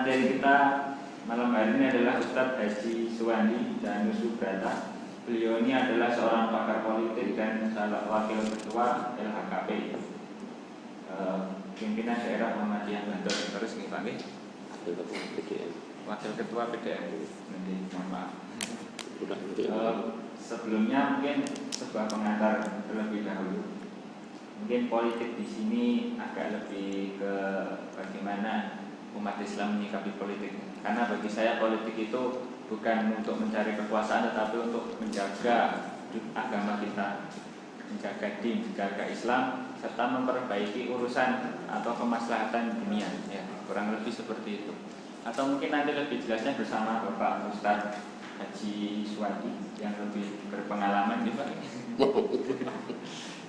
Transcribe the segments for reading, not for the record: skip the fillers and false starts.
Pemateri kita malam hari ini adalah Ustadz Haji Suwandi Danus Subrata. Beliau ini adalah seorang pakar politik dan salah wakil ketua LHKP, pimpinan daerah Muhammadiyah Bantul. Terus nih Pak, wakil ketua PDM. Nanti mohon maaf. Sebelumnya mungkin sebuah pengantar terlebih dahulu. Mungkin politik di sini agak lebih ke bagaimana umat Islam menyikapi politik. Karena bagi saya politik itu bukan untuk mencari kekuasaan, tetapi untuk menjaga agama kita, menjaga din, menjaga Islam, serta memperbaiki urusan atau kemaslahatan dunia. Ya, kurang lebih seperti itu. Atau mungkin nanti lebih jelasnya bersama Bapak Ustadz Haji Suwandi yang lebih berpengalaman nih Pak.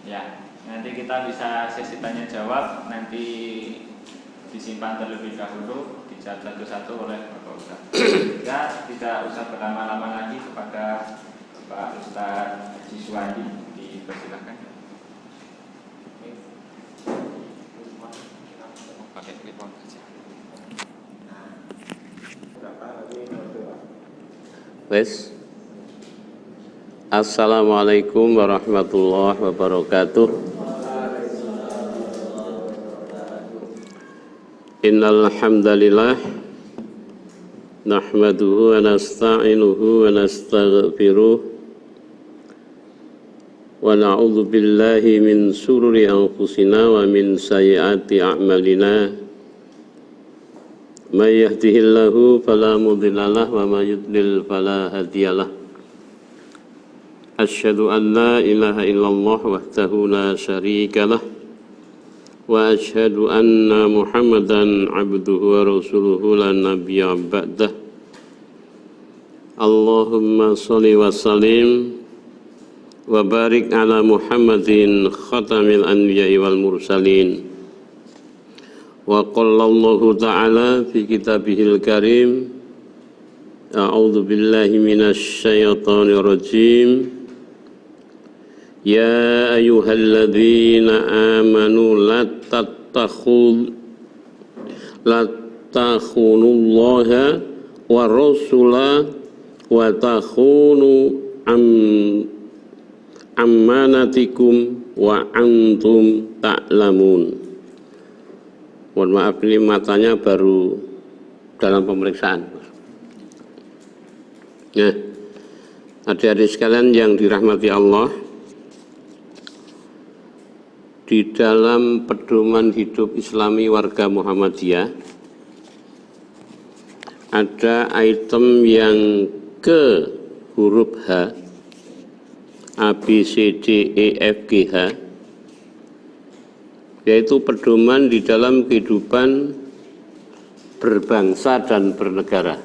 Ya, nanti kita bisa sesi tanya jawab, nanti disimpan terlebih dahulu, dijawab satu-satu oleh Bapak Ustadz. Ya, tidak usah berlama-lama lagi, kepada Pak Ustadz Haji Suwandi dipersilakan. Pakai telepon saja. Wes. Assalamualaikum warahmatullahi wabarakatuh. Innal hamdalillah nahmaduhu wa nasta'inuhu wa nastaghfiruh wa na'udzu billahi min shururi anfusina wa min sayyiati a'malina. May yahdihillahu fala mudhillalah wa may yudlil fala hadiyalah. Asyhadu an la ilaha illallah wahdahu la syarikalah wa asyhadu anna Muhammadan abduhu wa rasuluhu la nabiyya ba'dah. Allahumma shalli wa sallim wa barik ala Muhammadin khatamil anbiya'i wal mursalin. Wa qala Allahu ta'ala fi kitabihil karim, a'udzu billahi minasy syaithanir rajim. Ya ayyuhalladzina amanu la takhunullaha wa rasula wa takhunu ammanatikum wa antum ta'lamun. Mohon maaf, ini matanya baru dalam pemeriksaan. Nah, adik-adik sekalian yang dirahmati Allah, di dalam pedoman hidup Islami warga Muhammadiyah ada item yang ke huruf H, A, B, C, D, E, F, G, H, yaitu pedoman di dalam kehidupan berbangsa dan bernegara.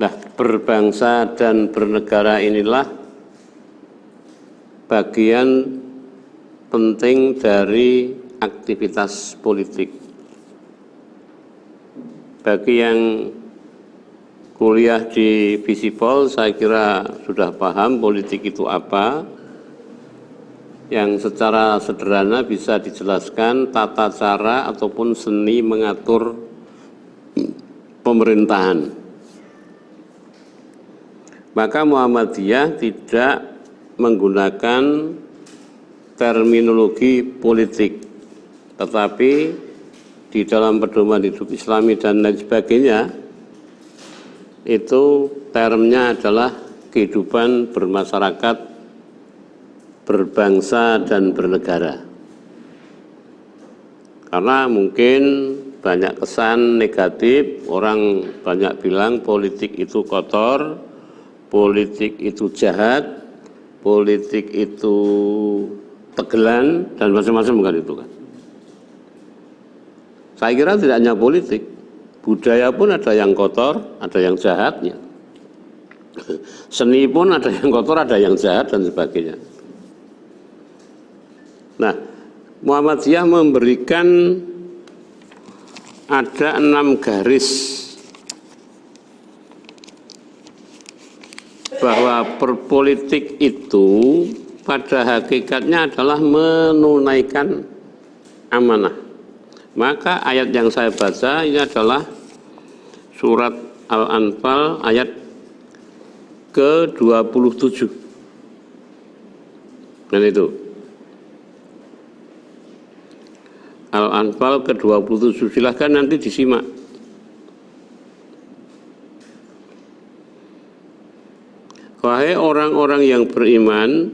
Nah, berbangsa dan bernegara inilah bagian penting dari aktivitas politik. Bagi yang kuliah di Visipol, saya kira sudah paham politik itu apa, yang secara sederhana bisa dijelaskan tata cara ataupun seni mengatur pemerintahan. Maka Muhammadiyah tidak menggunakan terminologi politik, tetapi di dalam pedoman hidup Islami dan lain sebagainya itu termnya adalah kehidupan bermasyarakat, berbangsa dan bernegara. Karena mungkin banyak kesan negatif, orang banyak bilang politik itu kotor, politik itu jahat, politik itu tegelan, dan macam-macam kan itu kan. Saya kira tidak hanya politik, budaya pun ada yang kotor, ada yang jahatnya. Seni pun ada yang kotor, ada yang jahat dan sebagainya. Nah, Muhammadiyah memberikan ada 6 garis bahwa berpolitik itu pada hakikatnya adalah menunaikan amanah, Maka ayat yang saya baca ini adalah surat Al-Anfal ayat ke-27. Dan itu Al-Anfal ke-27, silahkan nanti disimak. Wahai orang-orang yang beriman,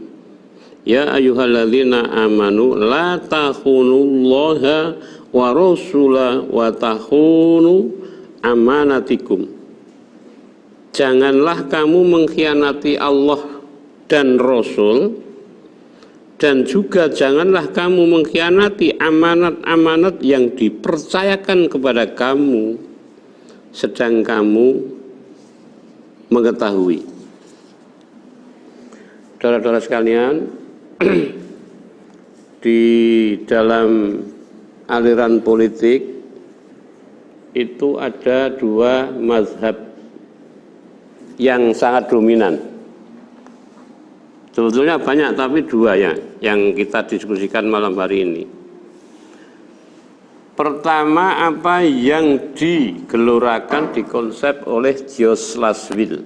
ya ayyuhalladzina amanu la takhunullaha wa rasulah wa takhunu amanatikum. Janganlah kamu mengkhianati Allah dan Rasul, dan juga janganlah kamu mengkhianati amanat-amanat yang dipercayakan kepada kamu sedang kamu mengetahui. Saudara-saudara sekalian, di dalam aliran politik itu ada dua mazhab yang sangat dominan. Sebetulnya banyak, tapi dua yang kita diskusikan malam hari ini. Pertama, apa yang digelorakan, dikonsep oleh George Lasswell.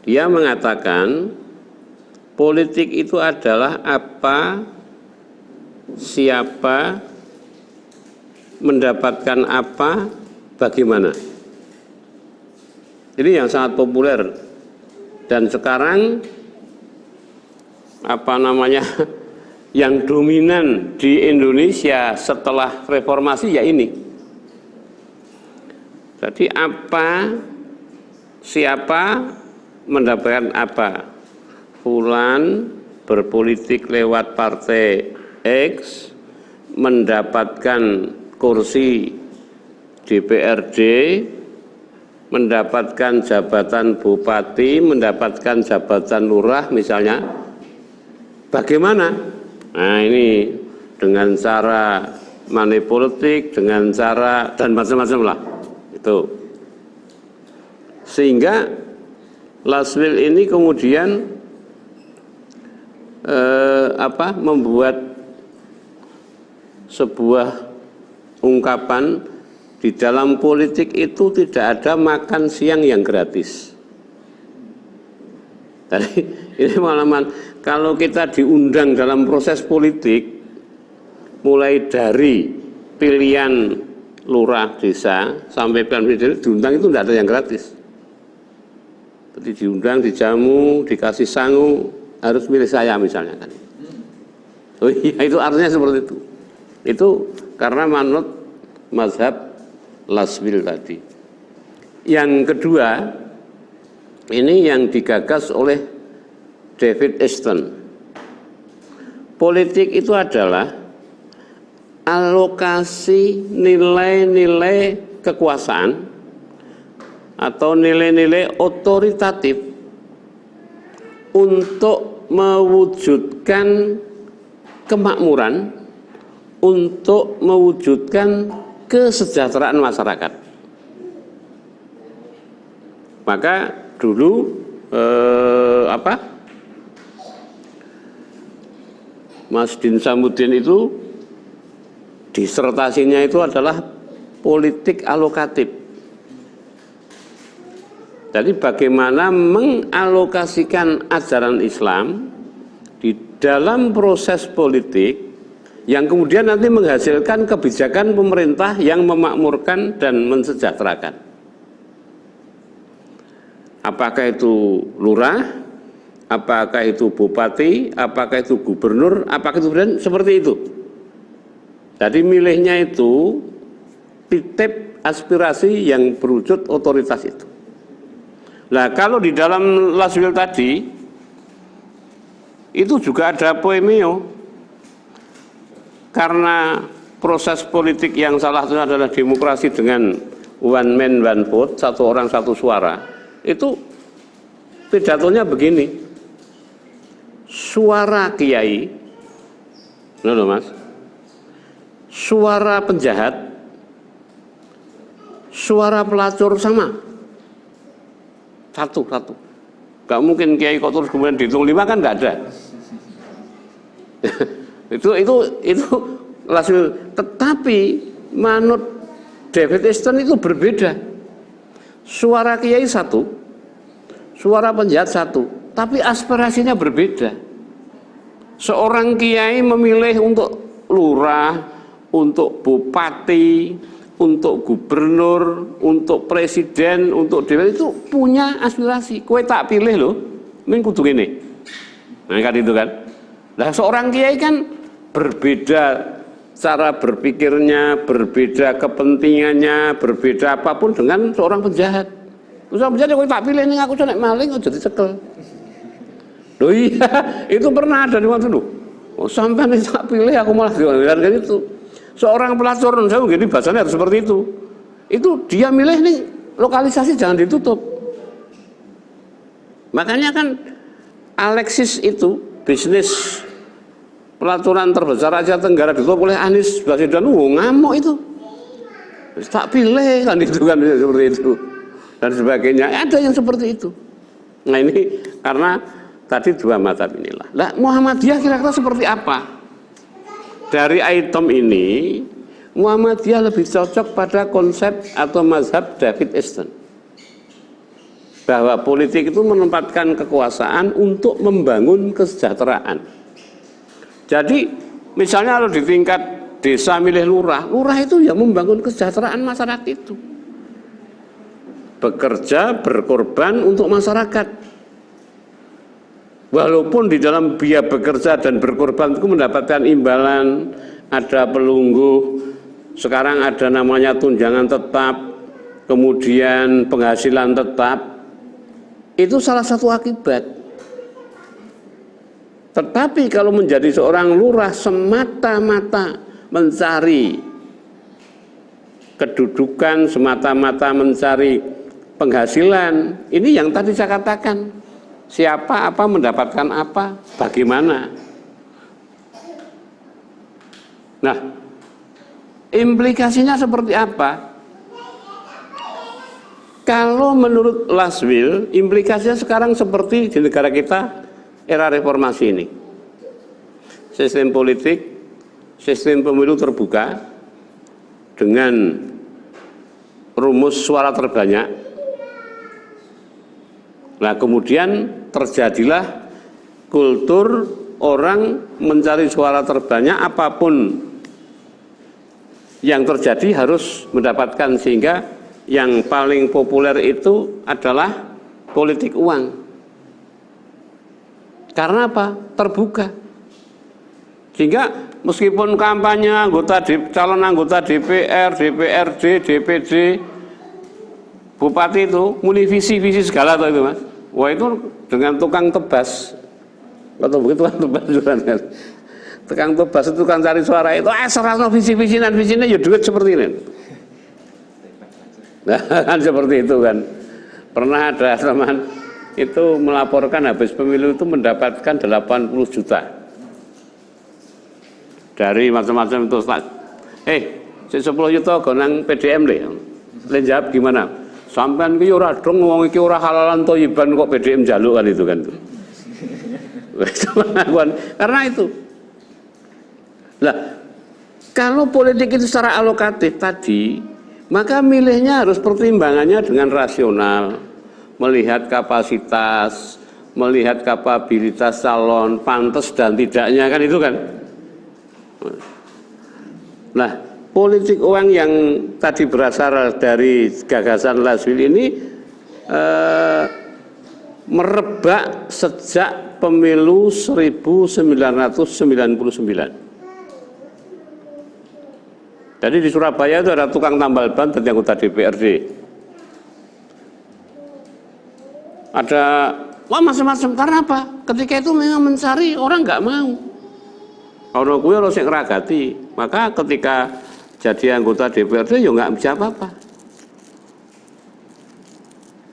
Dia mengatakan politik itu adalah apa, siapa, mendapatkan apa, bagaimana. Ini yang sangat populer. Dan sekarang yang dominan di Indonesia setelah reformasi ya ini. Jadi apa, siapa, mendapatkan apa. Fulan berpolitik lewat partai X, mendapatkan kursi DPRD, mendapatkan jabatan bupati, mendapatkan jabatan lurah misalnya. Bagaimana? Nah ini dengan cara money politik, dengan cara dan macam-macam lah. Itu. Sehingga Lasswell ini kemudian membuat sebuah ungkapan, di dalam politik itu tidak ada makan siang yang gratis. Tadi ini malaman kalau kita diundang dalam proses politik, mulai dari pilihan lurah desa sampai pilihan presiden, diundang itu tidak ada yang gratis. Jadi diundang, dijamu, dikasih sangu, harus milih saya misalnya kan. Oh iya, itu artinya seperti itu. Itu karena manut mazhab Lasswell tadi. Yang kedua, ini yang digagas oleh David Easton. Politik itu adalah alokasi nilai-nilai kekuasaan atau nilai-nilai otoritatif untuk mewujudkan kemakmuran, untuk mewujudkan kesejahteraan masyarakat. Maka dulu Mas Din Samudin itu disertasinya itu adalah politik alokatif. Jadi bagaimana mengalokasikan ajaran Islam di dalam proses politik yang kemudian nanti menghasilkan kebijakan pemerintah yang memakmurkan dan mensejahterakan. Apakah itu lurah, apakah itu bupati, apakah itu gubernur, apakah itu presiden, seperti itu. Jadi milihnya itu titip aspirasi yang berwujud otoritas itu. Nah, kalau di dalam Lasswell tadi itu juga ada poemio, karena proses politik yang salah satunya adalah demokrasi dengan one man one vote, satu orang satu suara. Itu pidatonya begini, suara kiai, loh mas, suara penjahat, suara pelacur sama. Satu. Gak mungkin kiai kok terus kemudian dihitung 5 kan, nggak ada. itu Laswil, tetapi manut David Easton itu berbeda. Suara kiai satu, suara penjahat satu, tapi aspirasinya berbeda. Seorang kiai memilih untuk lurah, untuk bupati, untuk gubernur, untuk presiden, untuk dewan, itu punya aspirasi. Kowe tak pilih loh, ini kudu gini. Nah kan itu kan. Nah seorang kiai kan berbeda cara berpikirnya, berbeda kepentingannya, berbeda apapun dengan seorang penjahat. Seorang penjahat kowe tak pilih ning aku nek maling aja dicekel. Loh iya, itu pernah ada di waktu itu. Oh, sampai nih tak pilih aku malah kan itu. Seorang pelacur, saya begini bahasanya harus seperti itu. Itu dia milih nih lokalisasi jangan ditutup. Makanya kan Alexis itu bisnis pelacuran terbesar Asia Tenggara ditutup oleh Anies Baswedan, ngamuk itu. Tak pilih kan itu kan seperti itu dan sebagainya. Ada yang seperti itu. Nah ini karena tadi dua mazhab inilah. Nah Muhammadiyah kira-kira seperti apa? Dari item ini Muhammadiyah lebih cocok pada konsep atau mazhab David Easton, bahwa politik itu menempatkan kekuasaan untuk membangun kesejahteraan. Jadi misalnya kalau di tingkat desa milih lurah, lurah itu ya membangun kesejahteraan masyarakat itu. Bekerja, berkorban untuk masyarakat. Walaupun di dalam dia bekerja dan berkorban itu mendapatkan imbalan, ada pelunggu, sekarang ada namanya tunjangan tetap, kemudian penghasilan tetap, itu salah satu akibat. Tetapi kalau menjadi seorang lurah semata-mata mencari kedudukan, semata-mata mencari penghasilan, ini yang tadi saya katakan, siapa, apa, mendapatkan apa, bagaimana. Nah, implikasinya seperti apa? Kalau menurut Laswil, implikasinya sekarang seperti di negara kita era reformasi ini. Sistem politik, sistem pemilu terbuka dengan rumus suara terbanyak. Nah, kemudian terjadilah kultur orang mencari suara terbanyak, apapun yang terjadi harus mendapatkan, sehingga yang paling populer itu adalah politik uang. Karena apa? Terbuka. Sehingga meskipun kampanye calon anggota DPR, DPRD, DPD, bupati itu muni visi segala tuh itu Mas. Wah itu dengan tukang tebas. Atau begitu tukang tebas juga kan. Tukang tebas itu tukang cari suara itu serasno visi dan visinya ya duit seperti ini. Nah, kan seperti itu kan. Pernah ada teman itu melaporkan habis pemilu itu mendapatkan 80 juta dari macam-macam itu. Si 10 juta gonang PDM deh. Lain jawab gimana? Sampean ki ora dong wong iki ora halalan thayyiban kok PDM jaluk kan itu kan. Karena itu. Lah, kalau politik itu secara alokatif tadi, maka milihnya harus pertimbangannya dengan rasional. Melihat kapasitas, melihat kapabilitas calon, pantas dan tidaknya kan itu kan. Nah, politik uang yang tadi berasal dari gagasan Laswil ini merebak sejak pemilu 1999. Jadi di Surabaya itu ada tukang tambal ban dan anggota DPRD. Ada macam-macam. Karena apa? Ketika itu memang mencari orang nggak mau. Orang gue harus ngeragati. Maka ketika jadi anggota DPRD ya nggak bisa apa-apa.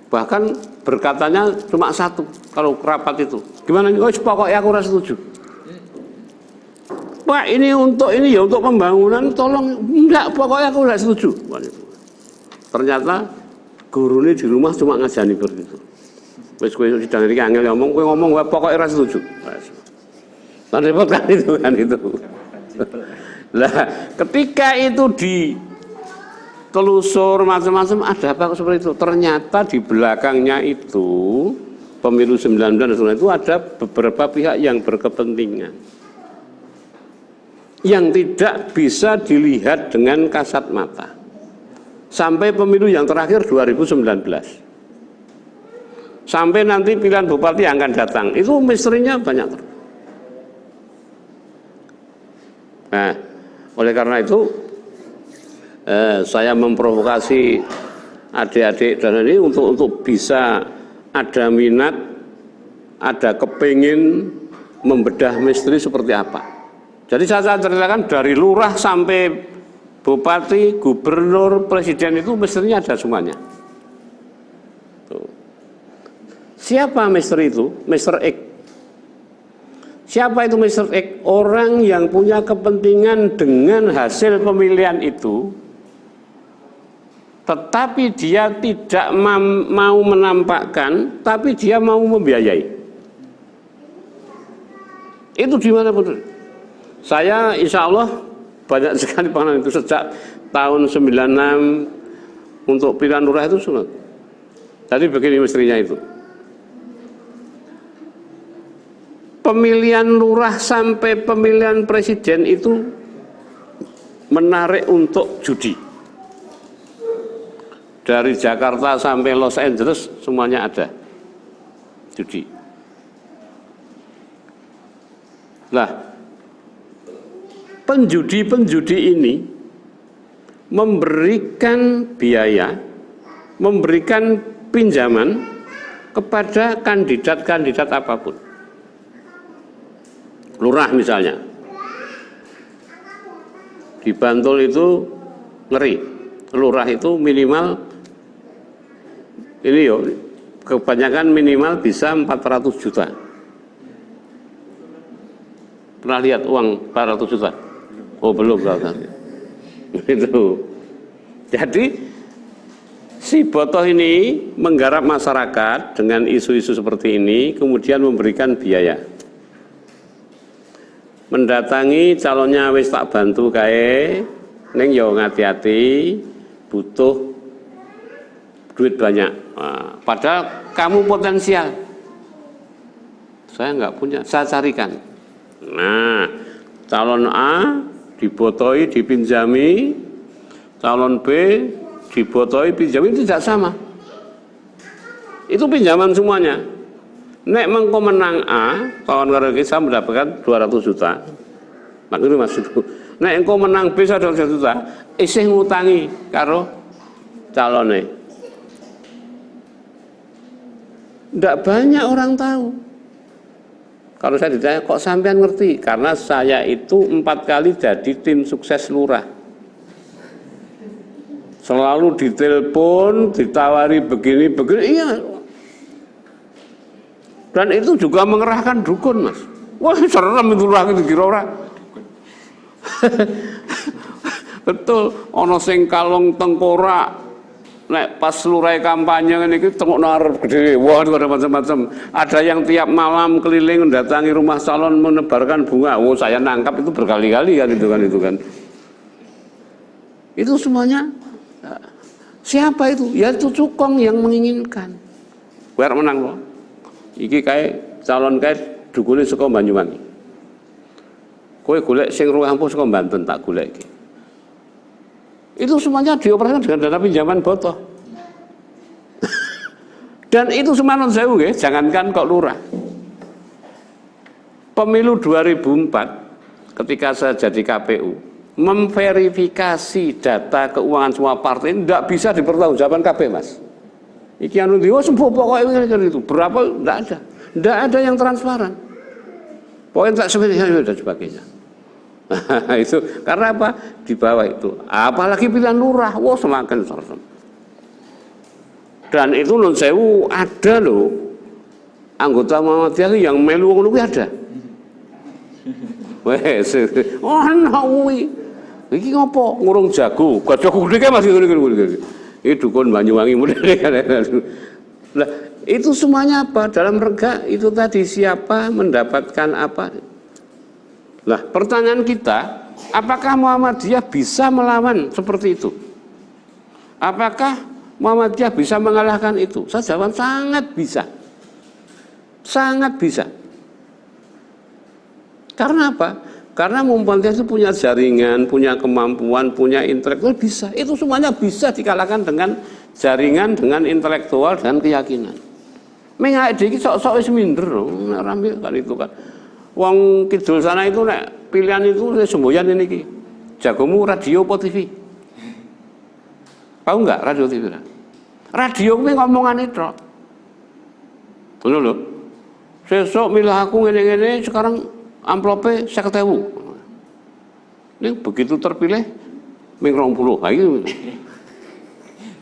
Bahkan berkatanya cuma satu kalau rapat itu. Gimana? Oh pokoknya aku rasa setuju. Pak ini untuk ini ya untuk pembangunan tolong. Enggak, pokoknya aku nggak setuju. Ternyata guru ini di rumah cuma ngajani begitu. Wis kowe sidang iki angel ngomong pokoknya ora setuju. Lan repot kan itu. Lah, ketika itu ditelusur macam-macam ada apa seperti itu? Ternyata di belakangnya itu pemilu 19 itu ada beberapa pihak yang berkepentingan yang tidak bisa dilihat dengan kasat mata. Sampai pemilu yang terakhir 2019. Sampai nanti pilihan bupati yang akan datang. Itu misterinya banyak. Nah, oleh karena itu saya memprovokasi adik-adik dan ini untuk bisa ada minat, ada kepingin membedah misteri seperti apa. Jadi saya ceritakan dari lurah sampai bupati, gubernur, presiden itu misterinya ada semuanya. Tuh. Siapa misteri itu? Mr. X. Siapa itu Mr. X? Orang yang punya kepentingan dengan hasil pemilihan itu, tetapi dia tidak mau menampakkan, tapi dia mau membiayai. Itu di mana pun. Saya insya Allah banyak sekali pengalaman itu sejak tahun 96 untuk pilihan lurah itu semua. Jadi begini misterinya itu. Pemilihan lurah sampai pemilihan presiden itu menarik untuk judi. Dari Jakarta sampai Los Angeles semuanya ada judi. Nah, penjudi-penjudi ini memberikan biaya, memberikan pinjaman kepada kandidat-kandidat apapun. Lurah misalnya. Di Bantul itu ngeri. Lurah itu minimal ini yo kebanyakan minimal bisa 400 juta. Pernah lihat uang 400 juta? Oh belum kan. Itu. Jadi si Botoh ini menggarap masyarakat dengan isu-isu seperti ini, kemudian memberikan biaya. Mendatangi calonnya wis tak bantu kae, ning yo ngati-hati, butuh duit banyak. Nah, padahal kamu potensial. Saya nggak punya, saya carikan. Nah, calon A dibotoi, dipinjami, calon B dibotoi, pinjami, itu tidak sama. Itu pinjaman semuanya. Nek mengko menang A, tahun karo saya mendapatkan 200 juta. Maksudnya maksudku. Nek engko menang B 100 juta, isih ngutangi karo calone. Ndak banyak orang tahu. Kalau saya ditanya, kok sampean ngerti? Karena saya itu 4 kali jadi tim sukses lurah. Selalu ditelepon, ditawari begini-begini, iya. Dan itu juga mengerahkan dukun, Mas. Wah, serem itu lagi dikira orang. Betul, ono sing kalong tengkorak. Nek pas lurai kampanye ngene iki tengok narep gede. Wah, ada macam-macam. Ada yang tiap malam keliling mendatangi rumah calon menebarkan bunga. Oh, saya nangkap itu berkali-kali kan itu kan. Itu semuanya siapa itu? Ya itu cukong yang menginginkan. Biar menang loh. Iki kae calon kae dukune saka Banyuwangi. Kowe golek sing ruangmu saka Banten tak golek iki. Itu semuanya dioperasikan dengan dana pinjaman Botoh. Dan itu semanon sewu nggih, jangankan kok lurah. Pemilu 2004 ketika saya jadi KPU, memverifikasi data keuangan semua partai tidak bisa dipertanggungjawabkan KB, Mas. Iki anu diwo sembuh pokoknya itu. Berapa enggak ada. Enggak ada yang transparan. Poin tak sebenarnya dan sebagainya. Itu karena apa? Di bawah itu. Apalagi pilihan lurah, wah semakin serem. Dan itu non sewu ada loh anggota Muhammadiyah yang melu ngono kuwi ada. Wes, oh nawi. Iki ngopo? Ngurung jago. Jago gede kan masih ngene. Ini dukun Banyuwangi mulai. Nah, itu semuanya apa? Dalam rega itu tadi siapa mendapatkan apa? Nah, pertanyaan kita, Apakah Muhammadiyah bisa melawan seperti itu? Apakah Muhammadiyah bisa mengalahkan itu? Saya jawab sangat bisa. Sangat bisa. Karena apa? Karena Muhammadiyah itu punya jaringan, punya kemampuan, punya intelektual, bisa. Itu semuanya bisa dikalahkan dengan jaringan, dengan intelektual dan keyakinan. Mengawake iki sok-sok wis minder, nek rambil kan itu kan. Wong kidul sana itu nek pilihan itu semboyan ini ki. Jagomu radio apa TV? Tahu enggak radio TV? Radio kuwi ngomongane tok. Ngono lho. Sesuk milih aku ngene-ngene, sekarang amplope 50.000. Ning begitu terpilih ming 20. Ha iki.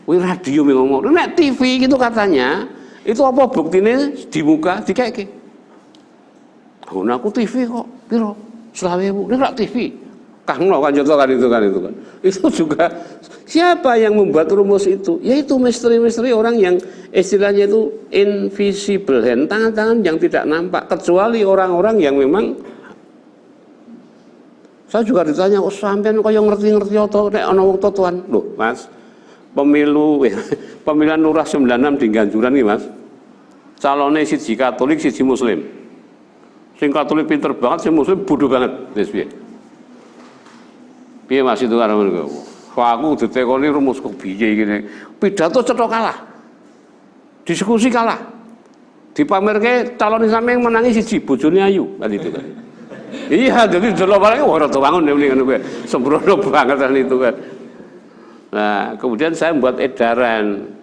Kuwi radio ngomong. Nek TV gitu katanya, itu apa buktine di muka dikeke. Oh, aku TV kok, piro? 20.000, ini enggak TV. Kangno kan contoh kan itu kan. Itu juga siapa yang membuat rumus itu? Yaitu misteri-misteri orang yang istilahnya itu invisible hand, tangan-tangan yang tidak nampak, kecuali orang-orang yang memang. Saya juga ditanya, oh sampean kok yang ngerti-ngerti atau nek ana wong totoan. Loh, Mas, pemilihan lurah 96 di Ganjuran nih, Mas. Calonnya siji Katolik, siji Muslim. Sing Katolik pinter banget, sing Muslim bodoh banget. Wis piye? Piye Mas itu karo ngono. Aku ditekoni rumus kok piye ngene. Pidato cetok kalah. Diskusi kalah. Dipamerke calon sampeyan menangi siji, bojone ayu, kan itu kan. Iya, jadi delok barang ora tau bangun nek ngono kuwi. Sembrono banget kan itu kan. Nah, kemudian saya membuat edaran.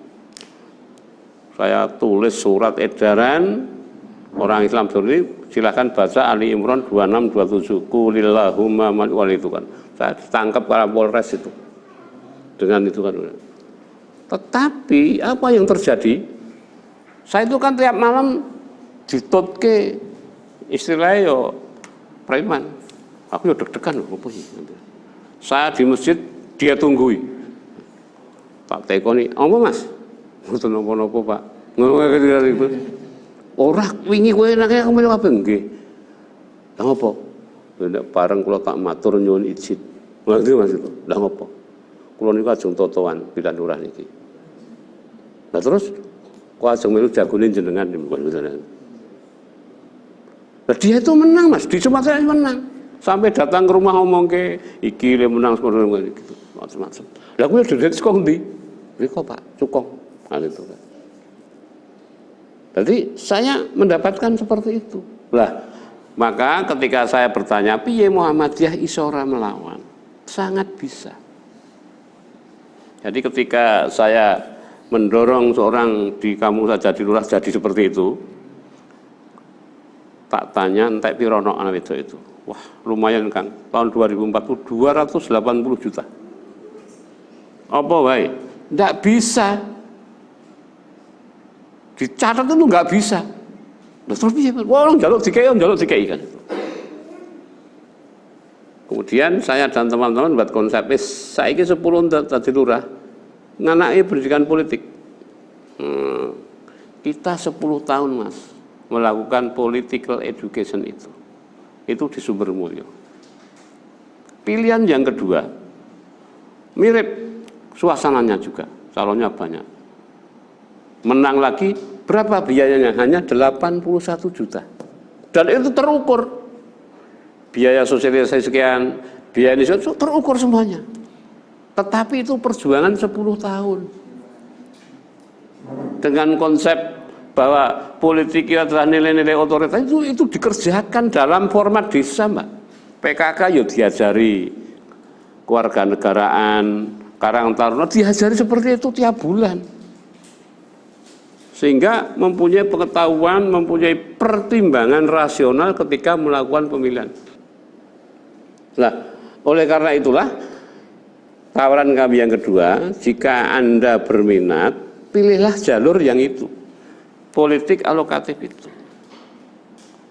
Saya tulis surat edaran orang Islam ini, silakan baca Ali Imran 26-27. Qulillahumma wal itu kan. Saya ditangkap para Polres itu. Dengan itu kan. Tetapi apa yang terjadi? Saya itu kan tiap malam ditutke istilahnya yo preman. Aku yo deg-degan lho opo iki. Saya di masjid dia tunggui. Tak tekoni, "Apa Mas?" Mboten napa-napa, Pak. Ngono kaya itu. Ora wingi kowe enake aku melu apa nggih. Lah ngopo? Nek bareng kula tak matur nyuwun izin. Lha itu Mas itu. Lah ngopo? Kula niku ajeng totoan pilihan lurah niki. Lah terus kok ajeng melu jagone jenengan niku. Lah dia itu menang Mas, di Sumatera menang. Sampai datang ke rumah ngomong ke iki le menang sekono gitu. Macam-macam. Lah kuwi dhewe kok ndi? Mriko Pak, Cukong. Nah itu kan. Jadi saya mendapatkan seperti itu. Lah, maka ketika saya bertanya, piye Muhammadiyah iso ora melawan? Sangat bisa. Jadi ketika saya mendorong seorang di kampung saja di lurah jadi seperti itu, tak tanya entek piro ana anak wedok itu. Wah, lumayan Kang. Tahun 2040 280 juta. Apa wae? Enggak bisa. Dicatat itu enggak bisa. Nah, terus piye? Wah, orang njaluk dikei kan. Kemudian saya dan teman-teman buat konsep saiki 10 dadi lurah. Nganake pendidikan politik. Kita 10 tahun Mas melakukan political education itu. Itu di Sumbermulyo. Pilihan yang kedua mirip suasananya juga, calonnya banyak. Menang lagi, berapa biayanya? Hanya 81 juta. Dan itu terukur. Biaya sosialisasi sekian, biaya ini terukur semuanya. Tetapi itu perjuangan 10 tahun. Dengan konsep bahwa politik adalah nilai-nilai otoritas itu dikerjakan dalam format desa, Mbak. PKK ya diajari kewarganegaraan, Karang Taruna diajari seperti itu tiap bulan. Sehingga mempunyai pengetahuan, mempunyai pertimbangan rasional ketika melakukan pemilihan. Nah, oleh karena itulah tawaran kami yang kedua, jika Anda berminat, pilihlah jalur yang itu. Politik alokatif itu.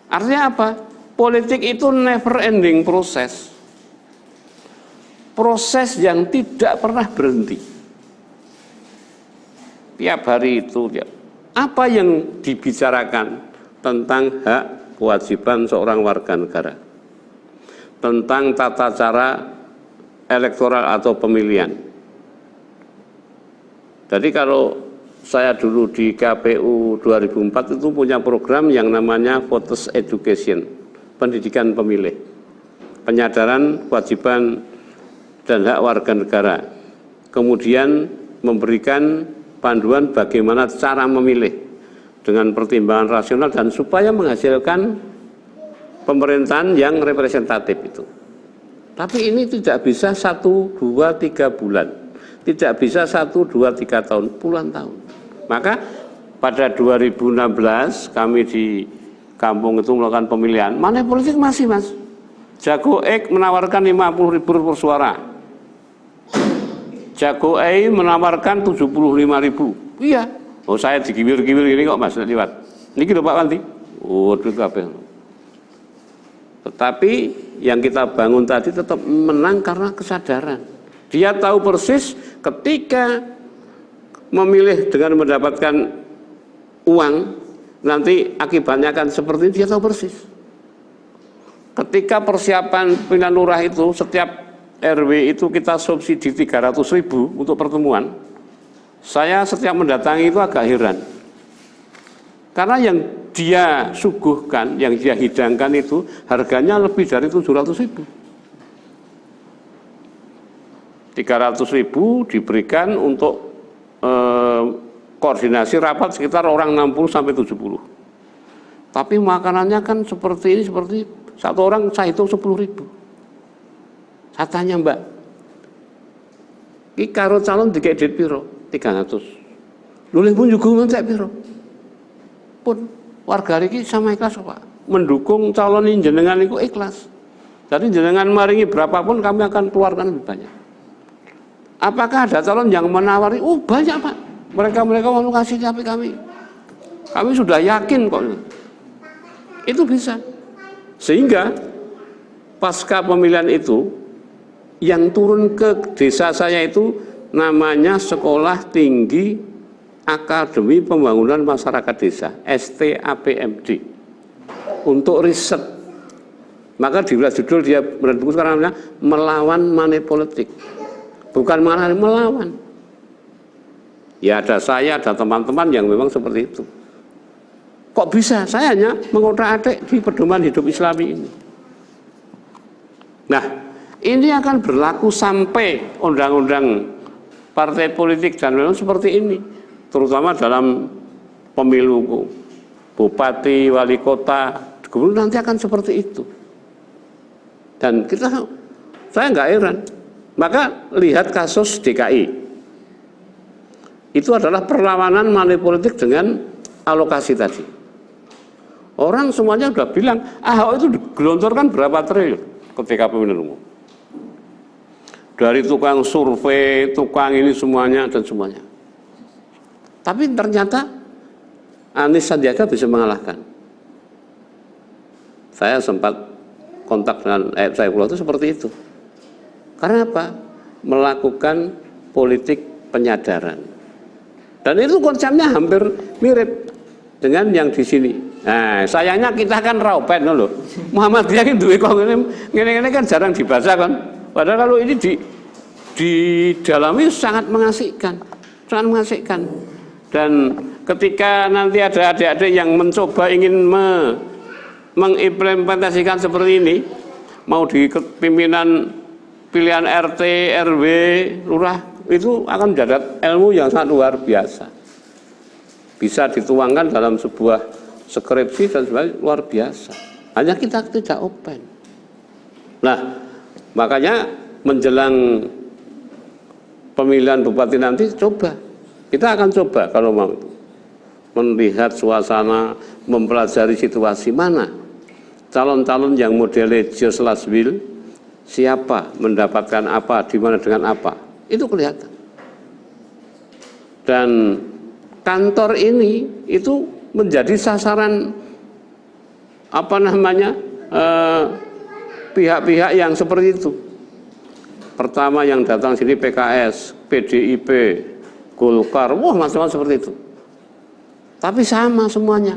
Artinya apa? Politik itu never ending proses. Proses yang tidak pernah berhenti. Tiap hari itu, apa yang dibicarakan tentang hak kewajiban seorang warga negara. tentang tata cara elektoral atau pemilihan. Jadi kalau saya dulu di KPU 2004 itu punya program yang namanya Voters Education, pendidikan pemilih, penyadaran kewajiban dan hak warga negara, kemudian memberikan panduan bagaimana cara memilih dengan pertimbangan rasional dan supaya menghasilkan pemerintahan yang representatif itu. Tapi ini tidak bisa 1, 2, 3 bulan, tidak bisa 1, 2, 3 tahun, puluhan tahun. Maka pada 2016 kami di kampung itu melakukan pemilihan. Money politik masih, Mas. Jago X menawarkan 50.000 per suara. Jago E menawarkan 75.000. Iya. Oh, saya digiwir-giwir gini kok, Mas, lewat. Niki lho Pak Wanti. Oh, duit kabeh. Tetapi yang kita bangun tadi tetap menang karena kesadaran. Dia tahu persis ketika memilih dengan mendapatkan uang, nanti akibatnya akan seperti ini, dia tahu persis. Ketika persiapan pemilihan lurah itu, setiap RW itu kita subsidi 300.000 untuk pertemuan, saya setiap mendatangi itu agak heran. Karena yang dia suguhkan, yang dia hidangkan itu harganya lebih dari 700.000. 300.000 diberikan untuk koordinasi rapat sekitar orang 60 sampai 70. Tapi makanannya kan seperti ini, seperti satu orang saya hitung 10.000. Saya tanya, Mbak, ini karo calon dikek duit piro? 300. Lulih pun juga ngentek piro? Pun warga iki sama ikhlas Pak. Mendukung calon ini jenengan itu ikhlas. Jadi jenengan maringi berapapun kami akan keluarkan lebih banyak. Apakah ada calon yang menawari? Oh banyak Pak. Mereka mau kasih kami. Kami sudah yakin kok. Itu bisa. Sehingga pasca pemilihan itu yang turun ke desa saya itu namanya Sekolah Tinggi Akademi Pembangunan Masyarakat Desa, STAPMD, untuk riset. Maka di judul dia berbuku sekarang namanya Melawan Money Politik. Bukan malah melawan. Ya ada saya, ada teman-teman yang memang seperti itu. Kok bisa? Saya hanya mengotak-atik di pedoman hidup Islami ini. Nah, ini akan berlaku sampai undang-undang partai politik dan memang seperti ini. Terutama dalam pemilu bupati, wali kota, kemudian nanti akan seperti itu. Dan saya nggak heran. Maka lihat kasus DKI. Itu adalah perlawanan money politik dengan alokasi tadi. Orang semuanya sudah bilang, Ahok itu digelontorkan berapa triliun ketika pemilihan umum. Dari tukang survei, tukang ini semuanya dan semuanya. Tapi ternyata Anies Sandiaga bisa mengalahkan. Saya sempat kontak dengan Saifullah itu seperti itu. Karena apa? Melakukan politik penyadaran. Dan itu konsepnya hampir mirip dengan yang di sini. Nah, sayangnya kita kan raupen loh. Muhammadiyah itu ini kan jarang dibaca kan. Padahal kalau ini didalami sangat mengasihkan. Sangat mengasihkan. Dan ketika nanti ada adik-adik yang mencoba ingin mengimplementasikan seperti ini, mau di pimpinan pilihan RT, RW, lurah, itu akan mendapat ilmu yang sangat luar biasa. Bisa dituangkan dalam sebuah skripsi dan sebagainya, luar biasa. Hanya kita tidak open. Nah, makanya menjelang pemilihan bupati nanti coba. Kita akan coba kalau mau melihat suasana, mempelajari situasi mana calon-calon yang modelnya Jos Laswil, siapa mendapatkan apa, di mana dengan apa, itu kelihatan. Dan kantor ini itu menjadi sasaran pihak-pihak yang seperti itu. Pertama yang datang sini PKS, PDIP, Golkar, wah macam-macam seperti itu. Tapi sama semuanya,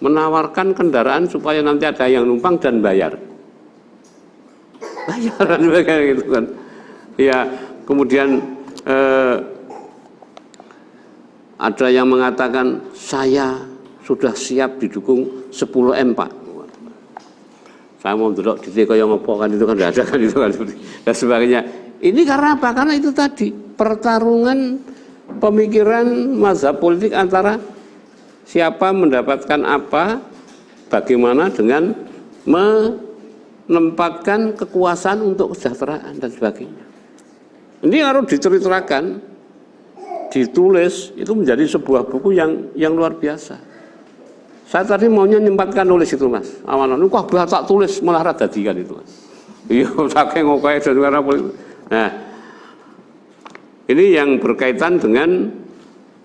menawarkan kendaraan supaya nanti ada yang numpang dan bayar. bayar dan sebagainya gitu kan. Ya, kemudian ada yang mengatakan saya sudah siap didukung 10M Pak. Saya mau duduk di kaya ngopo kan, itu kan tidak ada kan, itu kan dan sebagainya. Ini karena apa? Karena itu tadi pertarungan pemikiran mazhab politik antara siapa mendapatkan apa, bagaimana dengan menempatkan kekuasaan untuk kesejahteraan dan sebagainya. Ini harus diceritakan, ditulis, itu menjadi sebuah buku yang luar biasa. Saya tadi maunya nyempatkan nulis itu Mas, awalan itu kok tak tulis malah rada dadi kan itu. Iya, saking ngokae dan karena politik. Nah, ini yang berkaitan dengan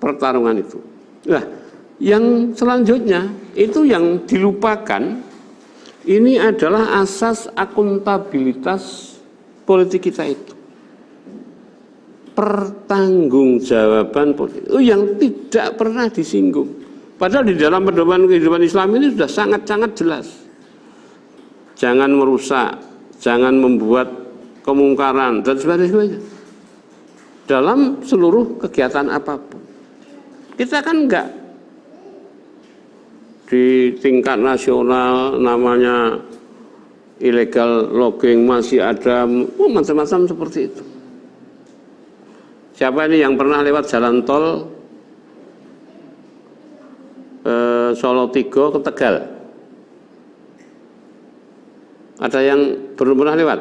pertarungan itu. Nah, yang selanjutnya itu yang dilupakan, ini adalah asas akuntabilitas politik kita itu. Pertanggungjawaban politik yang tidak pernah disinggung. Padahal di dalam pedoman kehidupan Islam ini sudah sangat-sangat jelas. Jangan merusak, jangan membuat kemungkaran dan sebagainya. Dalam seluruh kegiatan apapun. Kita kan enggak di tingkat nasional namanya illegal logging masih ada, macam-macam seperti itu. Siapa ini yang pernah lewat jalan tol Solo Tigo ke Tegal? Ada yang belum pernah lewat?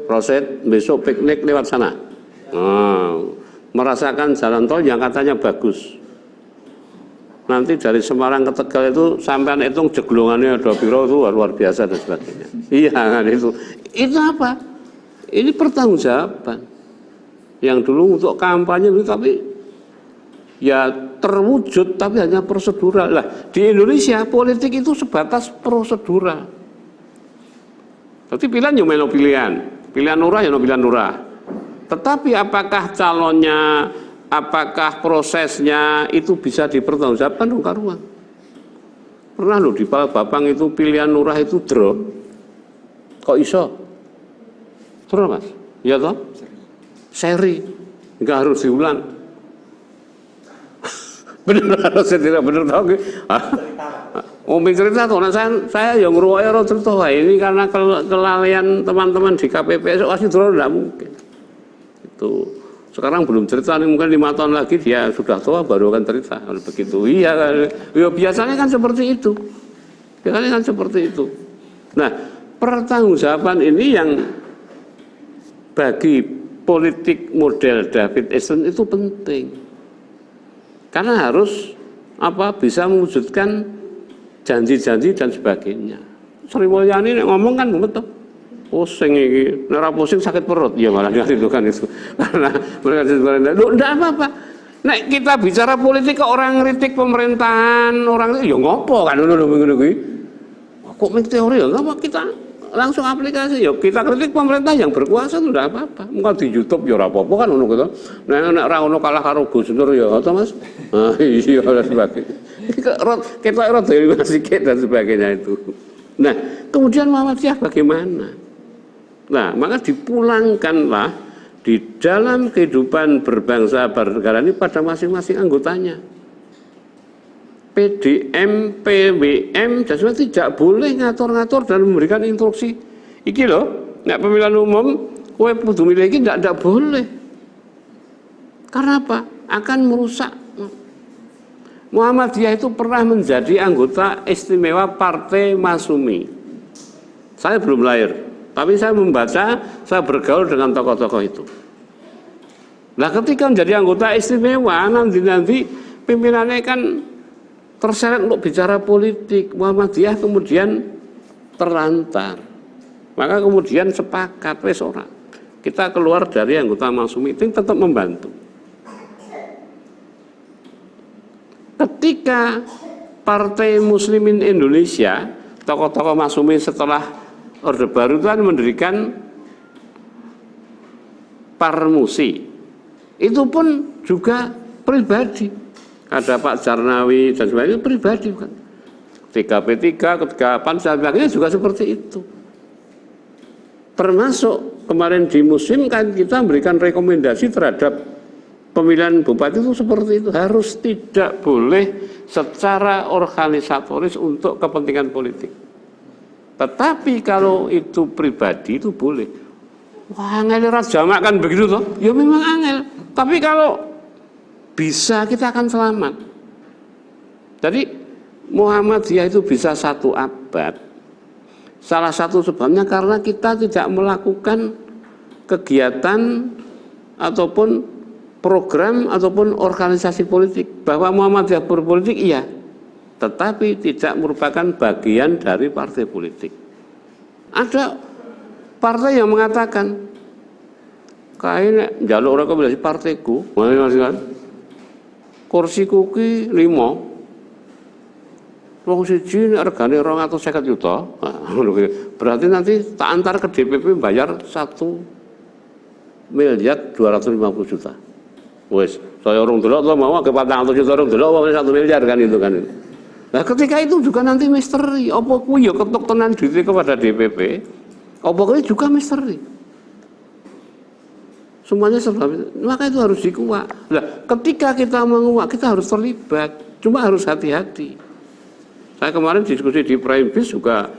Proses besok piknik lewat sana. Merasakan jalan tol yang katanya bagus. Nanti dari Semarang ke Tegal itu sampai hitung jeglongannya ada biro itu luar biasa dan sebagainya. Iya kan itu. Itu apa? Ini pertanggungjawaban. Yang dulu untuk kampanye tapi ya terwujud tapi hanya prosedural. Lah, di Indonesia politik itu sebatas prosedural. Tapi pilihan ya melo pilihan lurah ya pilihan lurah. Tetapi apakah calonnya, apakah prosesnya itu bisa dipertanggungjawabkan dong karuan. Pernah loh di Bapang itu pilihan lurah itu draw. Kok iso? Draw Mas? Iya toh? Seri. Enggak harus diulang. Bener harus tidak bener tau gitu. Umi cerita tuh, nah saya yang ngeruai orang cerita ini karena kelalaian teman-teman di KPPS pasti terus tidak mungkin. Itu sekarang belum cerita nih, mungkin 5 tahun lagi dia sudah tua baru akan cerita kalau begitu. Iya kan, ya, biasanya kan seperti itu. Biasanya kan seperti itu. Nah, pertanggungjawaban ini yang bagi politik model David Easton itu penting. Karena harus bisa mewujudkan janji-janji dan sebagainya. Sri Mulyani ngomong kan betul. Pusing iki, nek pusing sakit perut. Ya malah itu kan itu. Karena mereka sebenarnya enggak apa-apa. Nek kita bicara politik ke orang kritik pemerintahan, orang itu ya ngopo kan ngono kuwi. Kok mek teori ya enggak apa kita langsung aplikasi ya kita kritik pemerintah yang berkuasa itu tidak apa-apa. Mungkin di YouTube ya ora apa-apa kan ngono gitu. Nek ora ono kalah karo Gus Nur ya ngono Mas. Iya dan sebagainya. Kita rada sikit dan sebagainya itu. Nah, kemudian Muhammadiyah bagaimana? Nah, maka dipulangkanlah di dalam kehidupan berbangsa bernegara ini pada masing-masing anggotanya. PDM, PWM, dan sebagainya tidak boleh ngatur-ngatur dan memberikan instruksi. Iki loh, nek pemilihan umum, kowe kudu milih iki tidak boleh. Karena apa? Akan merusak. Muhammadiyah itu pernah menjadi anggota istimewa Partai Masyumi. Saya belum lahir, tapi saya membaca, saya bergaul dengan tokoh-tokoh itu. Nah, ketika menjadi anggota istimewa, nanti pimpinannya kan terseret untuk bicara politik. Muhammadiyah kemudian terlantar. Maka kemudian sepakat wes ora. Kita keluar dari anggota Masyumi itu tetap membantu. Ketika Partai Muslimin Indonesia, tokoh-tokoh Masyumi setelah Orde Baru itu kan mendirikan Parmusi. Itu pun juga pribadi. Ada Pak Jarnawi dan sebagainya pribadi kan. Ketika P3, ketika PAN dan sebagainya juga seperti itu. Termasuk kemarin di musim kan kita memberikan rekomendasi terhadap pemilihan bupati itu seperti itu, harus tidak boleh secara organisatoris untuk kepentingan politik. Tetapi kalau itu pribadi itu boleh. Wah, angel jamak kan begitu toh? Ya memang angel. Tapi kalau bisa kita akan selamat. Jadi Muhammadiyah itu bisa 1 abad. Salah satu sebabnya karena kita tidak melakukan kegiatan ataupun program ataupun organisasi politik. Bahwa Muhammadiyah berpolitik iya, tetapi tidak merupakan bagian dari partai politik. Ada partai yang mengatakan kayaknya njaluk rekomendasi partaiku, kursiku ki 5, wong siji regane 250 juta, berarti nanti tak antar ke DPP bayar 1.250 juta. Wes, saya orang delok to mau ke 400 juta orang delok wong 1 miliar kan itu kan. Nah, ketika itu juga nanti misteri, apa kuwi ya ketok tenan duit kepada DPP, apa kuwi juga misteri. Semuanya serba, maka itu harus dikuak. Nah, ketika kita menguak, kita harus terlibat, cuma harus hati-hati. Saya kemarin diskusi di Prime News juga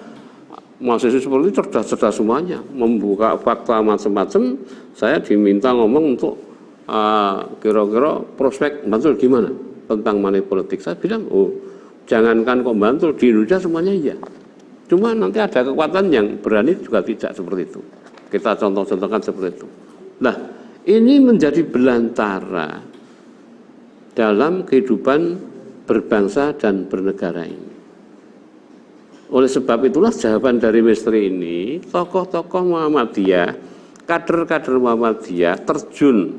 mahasiswa seperti itu cerdas-cerdas semuanya, membuka fakta macam-macam. Saya diminta ngomong untuk kira-kira prospek Bantul gimana tentang money politik. Saya bilang, jangankan kok Bantul, di Indonesia semuanya iya. Cuma nanti ada kekuatan yang berani juga tidak seperti itu. Kita contoh-contohkan seperti itu. Nah, ini menjadi belantara dalam kehidupan berbangsa dan bernegara ini. Oleh sebab itulah jawaban dari misteri ini, tokoh-tokoh Muhammadiyah, kader-kader Muhammadiyah terjun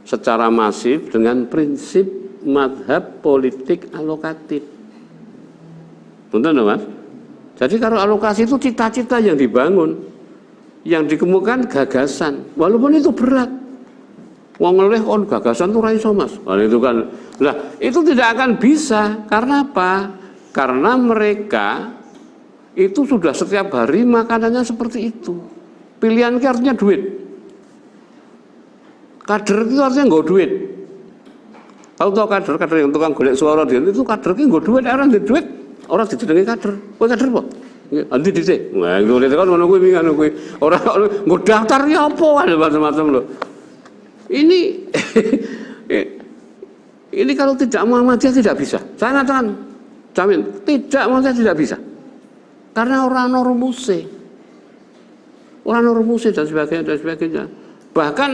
secara masif dengan prinsip mazhab politik alokatif. Betul Mas? Jadi kalau alokasi itu cita-cita yang dibangun, yang dikemukakan gagasan, walaupun itu berat. Wong ngelih on gagasan itu ra iso Mas. Nah, itu kan. Lah, itu tidak akan bisa. Karena apa? Karena mereka itu sudah setiap hari makanannya seperti itu. Pilihan artinya duit. Kader itu artinya nggak duit. Tahu kader yang tukang golek suara dia itu kader ki nggak duit, orang di duit, orang dijenengi kader. Kowe kader apa? Andi dhisik. Nah, ngono kan ngono kuwi ngono kuwi. Ora nggo daftar ya apa macam-macam lho. Ini kalau tidak Muhammadiyah tidak bisa. Saya katakan jamin tidak Muhammadiyah tidak bisa. Karena orang rumusnya dan sebagainya. Bahkan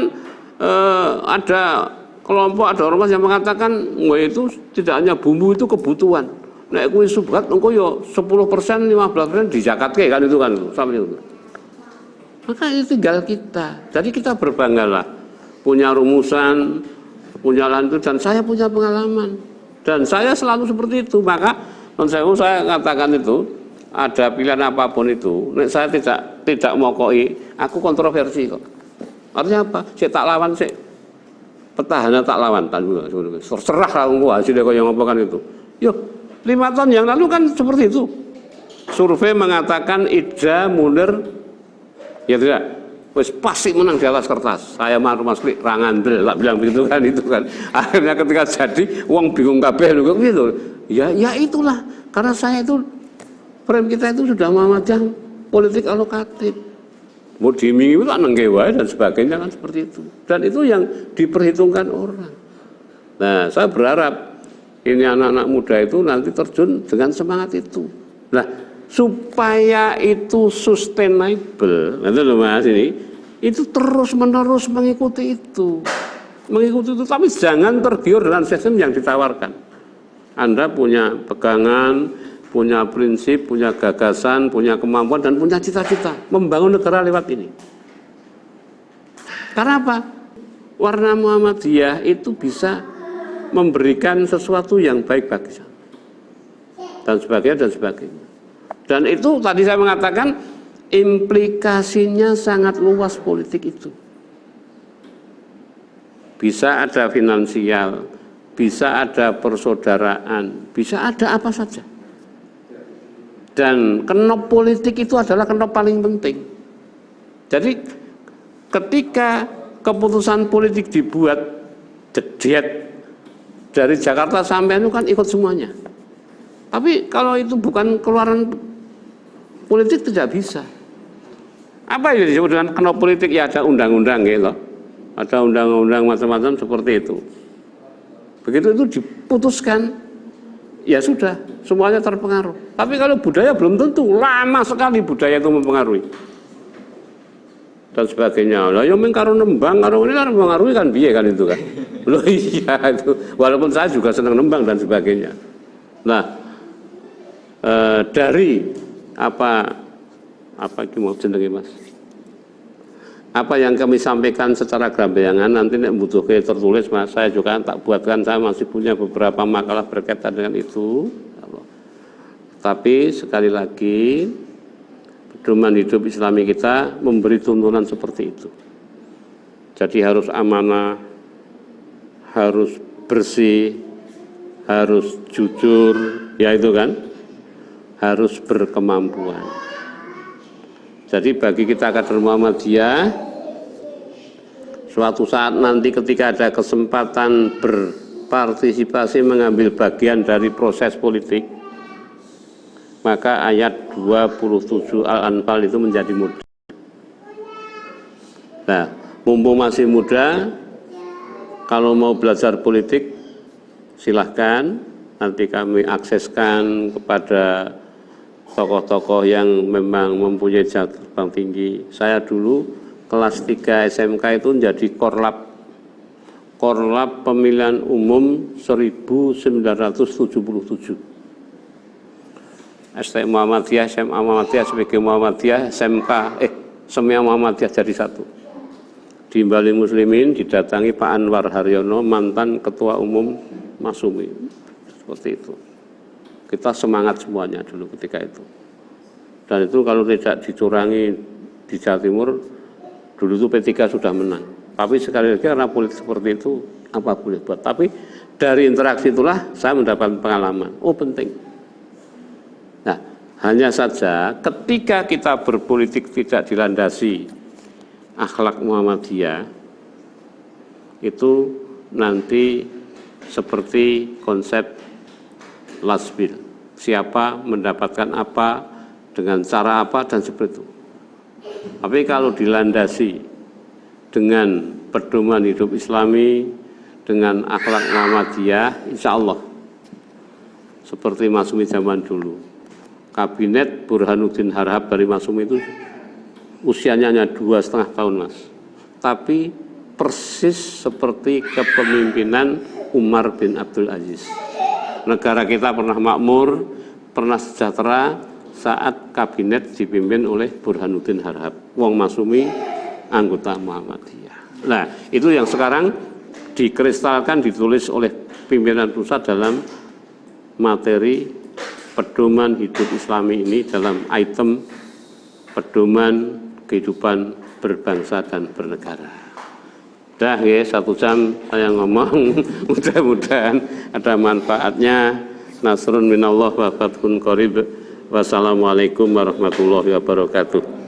ada kelompok, ada ormas yang mengatakan itu tidak hanya bumbu itu kebutuhan. Nek kuwi subhat engko yo 10%, 15% dizakatke kan itu kan sampai itu. Maka itu tinggal kita. Jadi kita berbanggalah punya rumusan, punya lantu, dan saya punya pengalaman. Dan saya selalu seperti itu. Maka saya katakan itu ada pilihan apapun itu, nek saya tidak mokoi, aku kontroversi kok. Artinya apa? Saya tak lawan sih. Petahana tak lawan, terserah aku hasilnya kok yang ngapakan itu. Yo, 5 tahun yang lalu kan seperti itu. Survei mengatakan Ida Munir, ya tidak, wes pasti menang di atas kertas. Saya Mas Klik rangandel, lah bilang begitu kan itu kan. Akhirnya ketika jadi, uang bingung kabeh gitu. Ya itulah, karena saya itu frame kita itu sudah Muhammadiyah politik alokatif. Mau diimingi itu nengke wae dan sebagainya kan seperti itu. Dan itu yang diperhitungkan orang. Nah, saya berharap ini anak-anak muda itu nanti terjun dengan semangat itu. Nah, supaya itu sustainable, nanti loh Mas ini, itu terus-menerus mengikuti itu. Tapi jangan tergiur dengan sistem yang ditawarkan. Anda punya pegangan, punya prinsip, punya gagasan, punya kemampuan, dan punya cita-cita membangun negara lewat ini. Karena apa? Warna Muhammadiyah itu bisa memberikan sesuatu yang baik bagi saya. Dan sebagainya. Dan itu tadi saya mengatakan implikasinya sangat luas politik itu. Bisa ada finansial, bisa ada persaudaraan, bisa ada apa saja. Dan kenop politik itu adalah kenop paling penting. Jadi ketika keputusan politik dibuat jediet dari Jakarta sampai itu kan ikut semuanya. Tapi kalau itu bukan keluaran politik tidak bisa. Apa yang disebut dengan kena politik? Ya ada undang-undang gitu. Ada undang-undang macam-macam seperti itu. Begitu itu diputuskan, ya sudah, semuanya terpengaruh. Tapi kalau budaya belum tentu, lama sekali budaya itu mempengaruhi. Dan sebagainya. Lah yang karo nembang, karo ini kan mempengaruhi kan piye kan itu kan. Loh iya itu. Walaupun saya juga senang nembang dan sebagainya. Nah, dari apa mau jenenge Mas? Apa yang kami sampaikan secara gambarangan nanti nek butuhke tertulis Mas, saya juga tak buatkan, saya masih punya beberapa makalah berkaitan dengan itu. Tapi sekali lagi pedoman hidup Islami kita memberi tuntunan seperti itu. Jadi harus amanah, harus bersih, harus jujur, ya itu kan, harus berkemampuan. Jadi bagi kita kader Muhammadiyah, suatu saat nanti ketika ada kesempatan berpartisipasi mengambil bagian dari proses politik, maka ayat 27 Al-Anfal itu menjadi mudah. Nah, mumpung masih muda, kalau mau belajar politik, silahkan nanti kami akseskan kepada tokoh-tokoh yang memang mempunyai jabatan terbang tinggi. Saya dulu kelas 3 SMK itu menjadi Korlap Pemilihan Umum 1977. ST Muhammadiyah, SMA Muhammadiyah, SPG Muhammadiyah, SMIA Muhammadiyah jadi satu. Di Bali Muslimin didatangi Pak Anwar Haryono, mantan Ketua Umum Masumi. Seperti itu. Kita semangat semuanya dulu ketika itu. Dan itu kalau tidak dicurangi di Jawa Timur, dulu itu P3 sudah menang. Tapi sekali lagi karena politik seperti itu, apa boleh buat. Tapi dari interaksi itulah saya mendapat pengalaman. Oh penting. Nah, hanya saja ketika kita berpolitik tidak dilandasi akhlak Muhammadiyah, itu nanti seperti konsep last will. Siapa mendapatkan apa, dengan cara apa, dan seperti itu. Tapi kalau dilandasi dengan pedoman hidup Islami, dengan akhlak Muhammadiyah, insya Allah seperti Masumi zaman dulu. Kabinet Burhanuddin Harhab dari Masumi itu usianya hanya 2,5 tahun Mas. Tapi persis seperti kepemimpinan Umar bin Abdul Aziz. Negara kita pernah makmur, pernah sejahtera saat kabinet dipimpin oleh Burhanuddin Harhab. Wong Masumi, anggota Muhammadiyah. Nah, itu yang sekarang dikristalkan, ditulis oleh pimpinan pusat dalam materi pedoman hidup Islami ini dalam item pedoman kehidupan berbangsa dan bernegara. Dah ya, 1 jam saya ngomong, mudah-mudahan ada manfaatnya. Nasrun minallah wa fathun qarib. Wassalamualaikum warahmatullahi wabarakatuh.